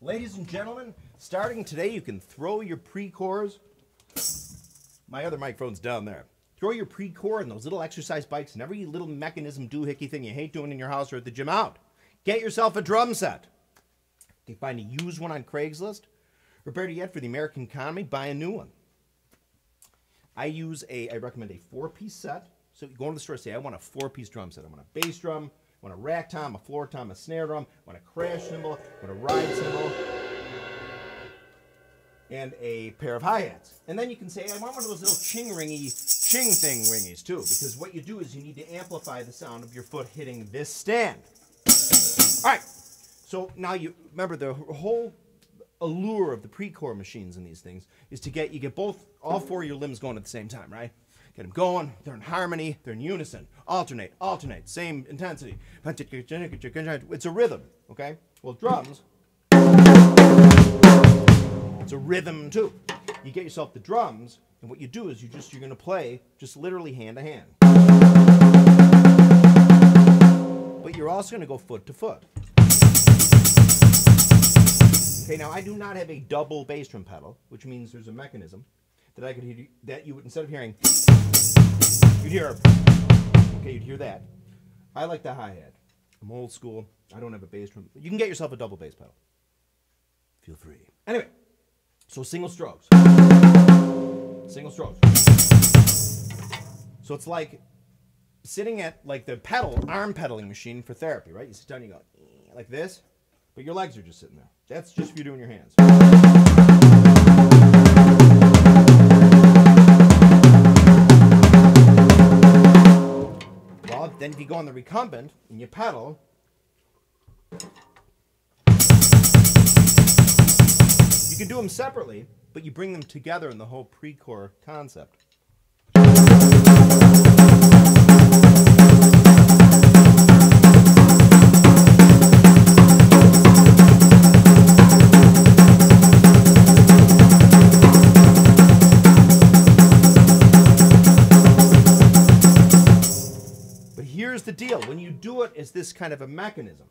Ladies and gentlemen, starting today, you can throw your PRECORS. My other microphone's down there. Throw your PRECOR and those little exercise bikes and every little mechanism doohickey thing you hate doing in your house or at the gym out. Get yourself a drum set. You can find a used one on Craigslist, or better yet, for the American economy, buy a new one. I recommend a 4-piece set. So you go into the store and say, I want a 4-piece drum set. I want a bass drum, I want a rack tom, a floor tom, a snare drum, I want a crash cymbal, I want a ride cymbal, and a pair of hi-hats. And then you can say, I want one of those little ching thing ringies too, because what you do is you need to amplify the sound of your foot hitting this stand. All right, so now you remember the whole allure of the PRECOR machines and these things is to you get all 4 of your limbs going at the same time, right? Get them going, they're in harmony, they're in unison, alternate, same intensity. It's a rhythm, okay? Well, drums, it's a rhythm too. You get yourself the drums, and what you do is you're gonna play just literally hand to hand. But you're also gonna go foot to foot. Okay, now I do not have a double bass drum pedal, which means there's a mechanism that I could hear, that you would, instead of hearing, you'd hear, okay, you'd hear that. I like the hi-hat. I'm old school. I don't have a bass drum. You can get yourself a double bass pedal. Feel free. Anyway, so single strokes. Single strokes. So it's like sitting at like the arm pedaling machine for therapy, right? You sit down and you go like this, but your legs are just sitting there. That's just for you doing your hands. Well, then if you go on the recumbent and you pedal, you can do them separately, but you bring them together in the whole PRECOR concept. Here's the deal. When you do it as this kind of a mechanism,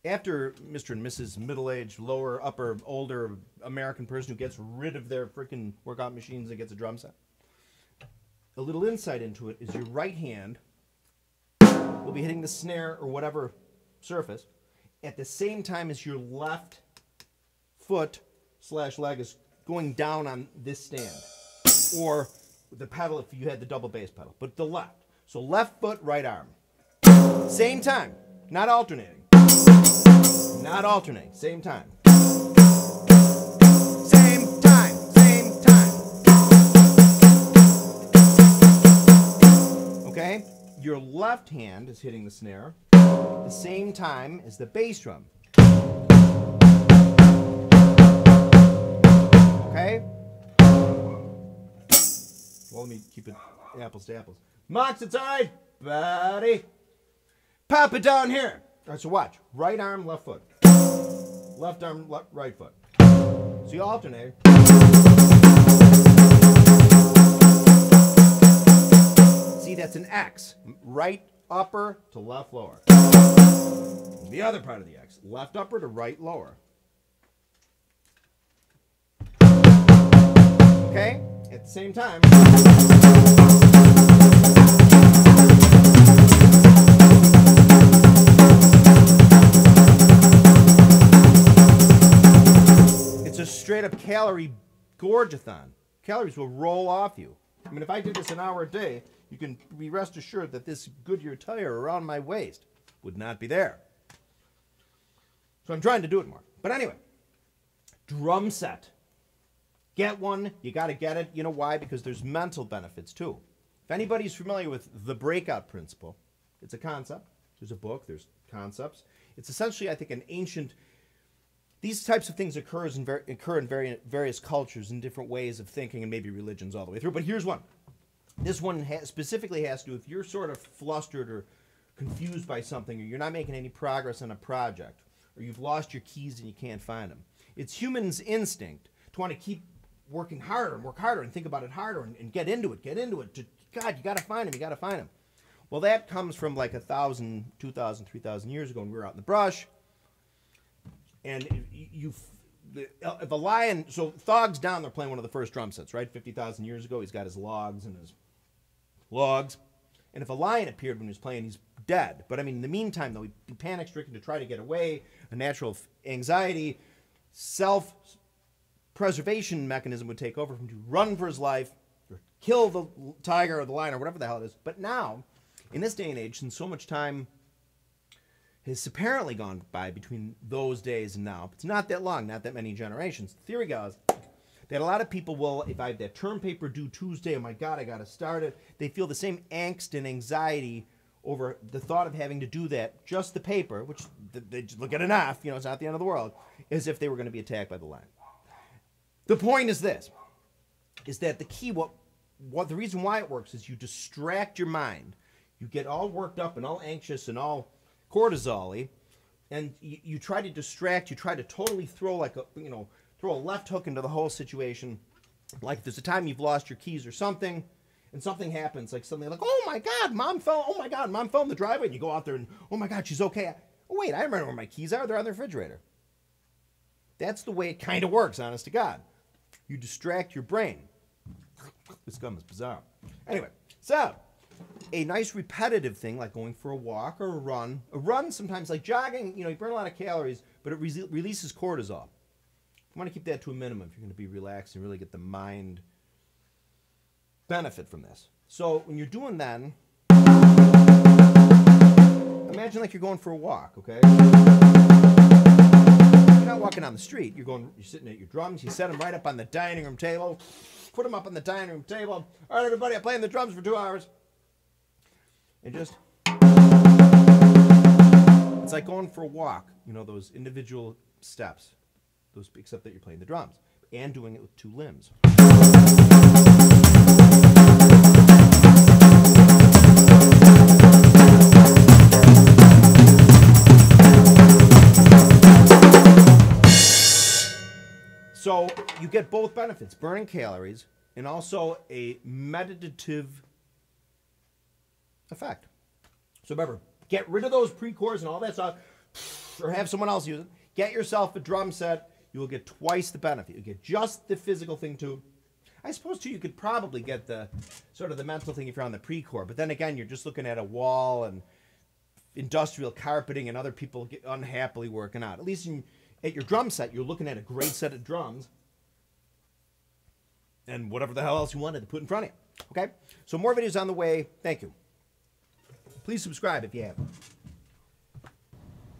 after Mr. and Mrs. middle-aged, lower, upper, older American person who gets rid of their freaking workout machines and gets a drum set, a little insight into it is your right hand will be hitting the snare or whatever surface at the same time as your left foot / leg is going down on this stand, or the pedal if you had the double bass pedal, but the left. So left foot, right arm. Same time, not alternating. Not alternating, same time. Same time, same time. Okay? Your left hand is hitting the snare at the same time as the bass drum. Okay? Well, let me keep it apples to apples. Mox, it's all right, buddy. Pop it down here. All right, so watch. Right arm, left foot. Left arm, right foot. So you alternate. See, that's an X. Right upper to left lower. The other part of the X. Left upper to right lower. Okay? At the same time. Straight up calorie gorge-a-thon. Calories will roll off you. I mean, if I did this an hour a day, you can be rest assured that this Goodyear tire around my waist would not be there. So I'm trying to do it more. But anyway, drum set. Get one. You got to get it. You know why? Because there's mental benefits too. If anybody's familiar with the breakout principle, it's a concept. There's a book. There's concepts. It's essentially, I think, an ancient... These types of things occur in various cultures and different ways of thinking, and maybe religions all the way through. But here's one. This one specifically has to do if you're sort of flustered or confused by something, or you're not making any progress on a project, or you've lost your keys and you can't find them. It's humans' instinct to want to keep working harder and work harder and think about it harder and get into it. God, you got to find them. You got to find them. Well, that comes from like 1,000, 2,000, 3,000 years ago when we were out in the brush. And if a lion, so Thog's down there playing one of the first drum sets, right? 50,000 years ago, he's got his logs and his logs. And if a lion appeared when he was playing, he's dead. But I mean, in the meantime, though, he'd be panic-stricken to try to get away, a natural anxiety, self-preservation mechanism would take over for him to run for his life, or kill the tiger or the lion or whatever the hell it is. But now, in this day and age, since so much time has apparently gone by between those days and now, it's not that long, not that many generations. The theory goes that a lot of people will, if I have that term paper due Tuesday, oh my God, I got to start it, they feel the same angst and anxiety over the thought of having to do that, just the paper, which they just look at enough, you know, it's not the end of the world, as if they were going to be attacked by the lion. The point is this, is that the key, what the reason why it works is you distract your mind. You get all worked up and all anxious and all cortisol-y, and you try to distract, you try to totally throw like a, you know, throw a left hook into the whole situation. Like if there's a time you've lost your keys or something, and something happens, like something like, oh my God, Mom fell, oh my God, Mom fell in the driveway, and you go out there and, oh my God, she's okay. Oh wait, I remember where my keys are, they're on the refrigerator. That's the way it kind of works, honest to God. You distract your brain. This gum is bizarre. Anyway, so a nice repetitive thing like going for a walk or a run sometimes like jogging, you know, you burn a lot of calories, but it releases cortisol. You want to keep that to a minimum if you're going to be relaxed and really get the mind benefit from this. So when you're doing that, imagine like you're going for a walk, okay? You're not walking down the street. You're sitting at your drums. You set them right up on the dining room table. Put them up on the dining room table. All right, everybody, I'm playing the drums for 2 hours. And just, it's like going for a walk, you know, those individual steps, those, except that you're playing the drums and doing it with 2 limbs. So you get both benefits, burning calories and also a meditative effect. So remember, get rid of those PRECORS and all that stuff, or have someone else use it. Get yourself a drum set. You will get twice the benefit. You get just the physical thing too. I suppose too you could probably get the sort of the mental thing if you're on the PRECOR. But then again, you're just looking at a wall and industrial carpeting and other people get unhappily working out. At least at your drum set, you're looking at a great set of drums and whatever the hell else you wanted to put in front of you. Okay? So more videos on the way. Thank you. Please subscribe if you haven't.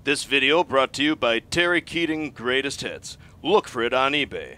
This video brought to you by Terry Keating Greatest Hits. Look for it on eBay.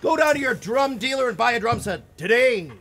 Go down to your drum dealer and buy a drum set today.